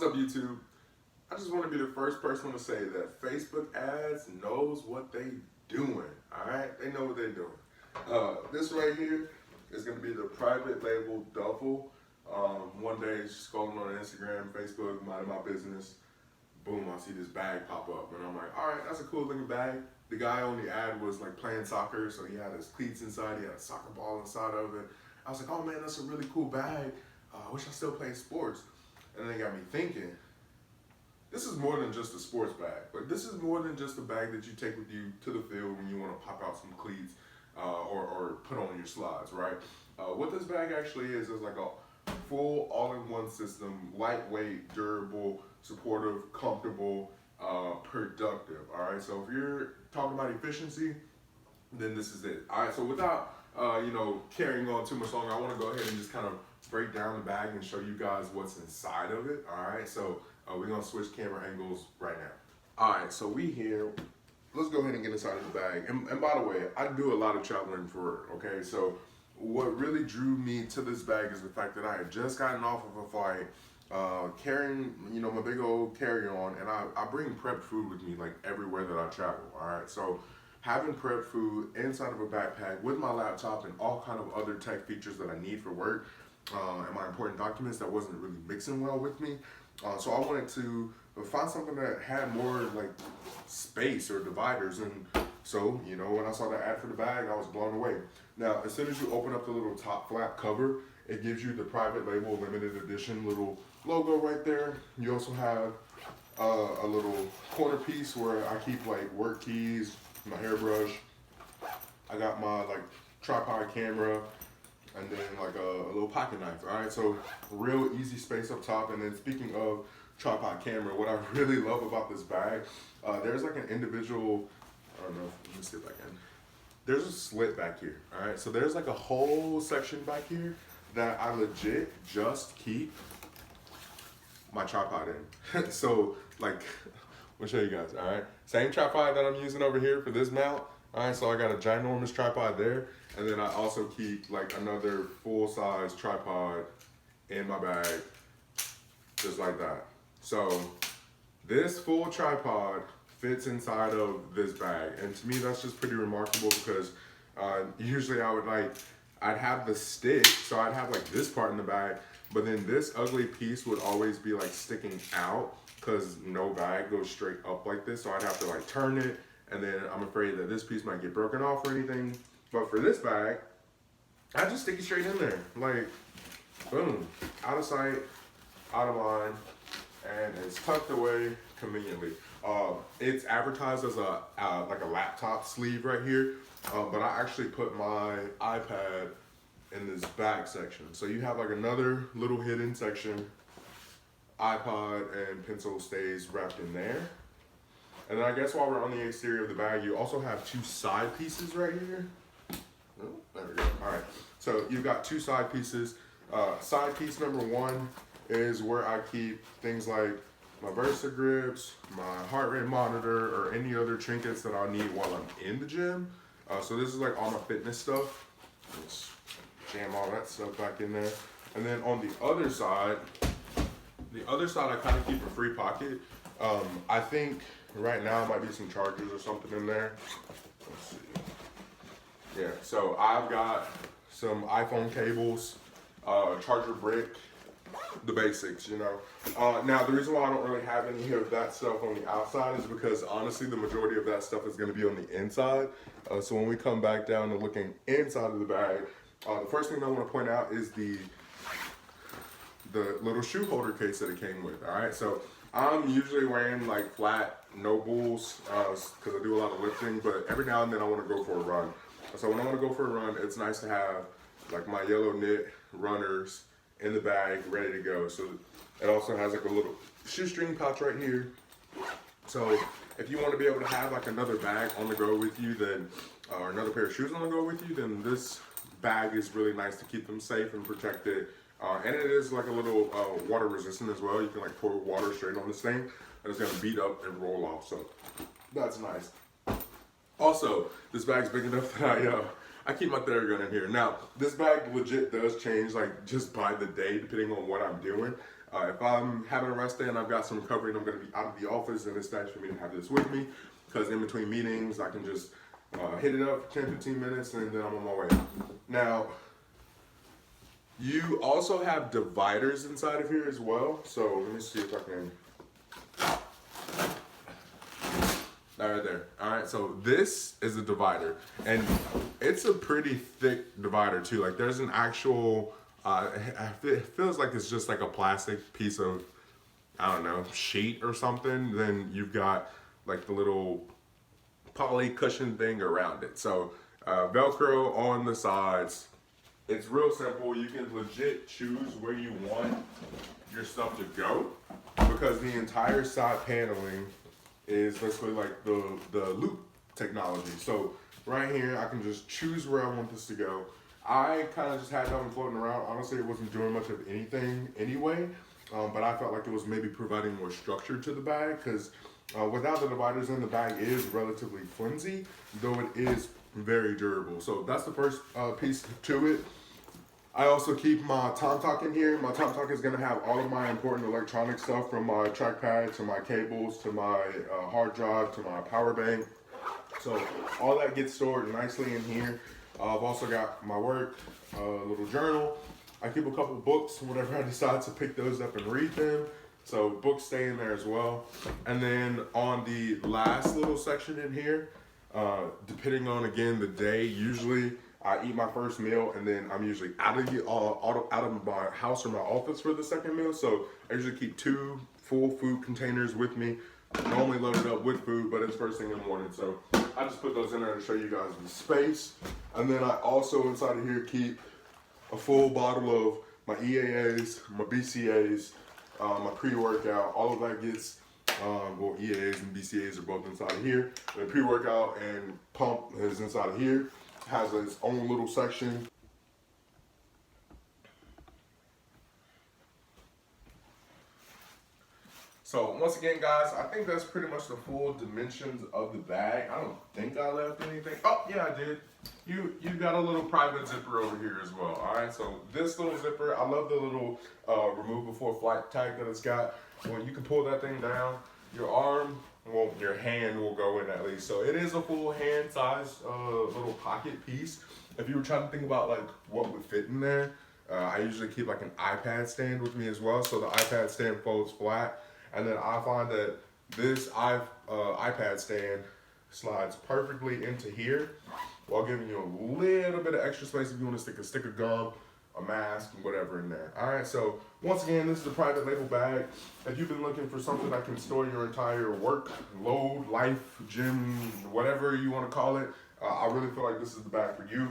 up, YouTube? I just want to be the first person to say that Facebook ads knows what they doing. All right, they know what they're doing. This right here is going to be the private label Duffle. One day, scrolling on Instagram, Facebook, minding my business, boom, I see this bag pop up, and I'm like, all right, that's a cool looking bag. The guy on the ad was like playing soccer, so he had his cleats inside, he had a soccer ball inside of it. I was like, oh man, that's a really cool bag. I wish I still played sports. And then it got me thinking, this is more than just a sports bag. Like, this is more than just a bag that you take with you to the field when you want to pop out some cleats or put on your slides, right? What this bag actually is like a full all-in-one system, lightweight, durable, supportive, comfortable, productive, all right? So if you're talking about efficiency, then this is it. All right, so without carrying on too much longer, I want to go ahead and just kind of break down the bag and show you guys what's inside of it. All right, so we're gonna switch camera angles right now. All right, so we here. Let's go ahead and get inside of the bag. And by the way, I do a lot of traveling for work. Okay, so what really drew me to this bag is the fact that I had just gotten off of a flight, carrying my big old carry-on, and I bring prepped food with me like everywhere that I travel. All right, so having prepped food inside of a backpack with my laptop and all kind of other tech features that I need for work, and my important documents that wasn't really mixing well with me. So I wanted to find something that had more like space or dividers. And so, when I saw the ad for the bag, I was blown away. Now, as soon as you open up the little top flap cover, it gives you the private label limited edition little logo right there. You also have a little corner piece where I keep like work keys, my hairbrush. I got my like tripod camera, and then like a little pocket knife. All right, so real easy space up top. And then speaking of tripod camera, what I really love about this bag, there's like an individual, I don't know, let me see if I can. There's a slit back here, all right? So there's like a whole section back here that I legit just keep my tripod in. So like, I'll show you guys, all right? Same tripod that I'm using over here for this mount. All right, so I got a ginormous tripod there. And then I also keep like another full-size tripod in my bag, just like that. So this full tripod fits inside of this bag. And to me, that's just pretty remarkable because usually I'd have the stick, so I'd have like this part in the bag, but then this ugly piece would always be like sticking out because no bag goes straight up like this. So I'd have to like turn it, and then I'm afraid that this piece might get broken off or anything. But for this bag, I just stick it straight in there. Like, boom, out of sight, out of mind, and it's tucked away conveniently. It's advertised as like a laptop sleeve right here, but I actually put my iPad in this bag section. So you have like another little hidden section. iPod and pencil stays wrapped in there. And then I guess while we're on the exterior of the bag, you also have two side pieces right here. Oh, there we go. All right. So you've got two side pieces. Side piece number one is where I keep things like my Versa grips, my heart rate monitor, or any other trinkets that I'll need while I'm in the gym. So this is like all my fitness stuff. Let's jam all that stuff back in there. And then on the other side I kind of keep a free pocket. I think right now might be some chargers or something in there. Let's see. Yeah, so I've got some iPhone cables, charger brick, the basics, Now, the reason why I don't really have any of that stuff on the outside is because honestly, the majority of that stuff is going to be on the inside. So when we come back down to looking inside of the bag, the first thing I want to point out is the little shoe holder case that it came with. All right, so I'm usually wearing like flat no bulls because I do a lot of lifting, but every now and then I want to go for a run. So when I want to go for a run, it's nice to have like my yellow knit runners in the bag ready to go. So it also has like a little shoestring pouch right here. So if you want to be able to have like another bag on the go with you, then or another pair of shoes on the go with you, then this bag is really nice to keep them safe and protected. And it is like a little water resistant as well. You can like pour water straight on this thing and it's gonna beat up and roll off. So that's nice. Also, this bag's big enough that I keep my Theragun in here. Now, this bag legit does change like just by the day depending on what I'm doing. If I'm having a rest day and I've got some recovery and I'm going to be out of the office, then it's nice for me to have this with me, because in between meetings I can just hit it up for 10-15 minutes and then I'm on my way. Now, you also have dividers inside of here as well. So let me see if I can. Right there. All right, so this is a divider, and it's a pretty thick divider too. Like there's an actual, it feels like it's just like a plastic piece of, I don't know, sheet or something. Then you've got like the little poly cushion thing around it. So Velcro on the sides. It's real simple. You can legit choose where you want your stuff to go, because the entire side paneling is basically like the loop technology. So right here, I can just choose where I want this to go. I kind of just had that one floating around. Honestly, it wasn't doing much of anything anyway, but I felt like it was maybe providing more structure to the bag, because without the dividers in, the bag is relatively flimsy, though it is very durable. So that's the first piece to it. I also keep my TomTalk in here. My TomTalk is going to have all of my important electronic stuff, from my trackpad to my cables to my hard drive to my power bank. So all that gets stored nicely in here. I've also got my work, little journal. I keep a couple books whenever I decide to pick those up and read them. So books stay in there as well. And then on the last little section in here, depending on, again, the day, usually I eat my first meal and then I'm usually out of my house or my office for the second meal. So I usually keep 2 full food containers with me, normally loaded up with food, but it's first thing in the morning. So I just put those in there to show you guys the space. And then I also inside of here keep a full bottle of my EAAs, my BCAAs, my pre-workout. All of that gets, well, EAAs and BCAAs are both inside of here. The pre-workout and pump is inside of here. Has its own little section. So once again, guys, I think that's pretty much the full dimensions of the bag. I don't think I left anything. Oh yeah, I did. You got a little private zipper over here as well. All right, so this little zipper, I love the little remove before flight tag that it's got. When you can pull that thing down, your arm, well, your hand will go in at least. So it is a full hand size little pocket piece. If you were trying to think about like what would fit in there, I usually keep like an iPad stand with me as well. So the iPad stand folds flat. And then I find that this iPad stand slides perfectly into here, while giving you a little bit of extra space if you want to stick a stick of gum, a mask, whatever in there. All right, so once again, this is a private label bag. If you've been looking for something that can store your entire work, load, life, gym, whatever you want to call it, I really feel like this is the bag for you.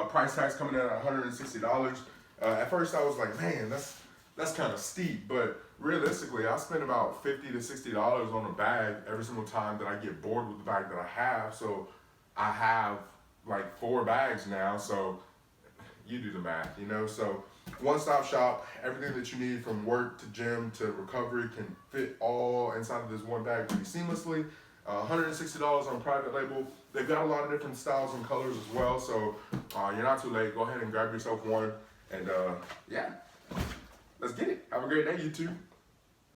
Price tag's coming in at $160. At first I was like, man, that's kind of steep, but realistically, I spend about $50 to $60 on a bag every single time that I get bored with the bag that I have. So I have like 4 bags now, so you do the math, you know? So one-stop shop, everything that you need from work to gym to recovery can fit all inside of this one bag pretty seamlessly. $160 on private label. They've got a lot of different styles and colors as well, so you're not too late. Go ahead and grab yourself one, and yeah, let's get it. Have a great day, YouTube.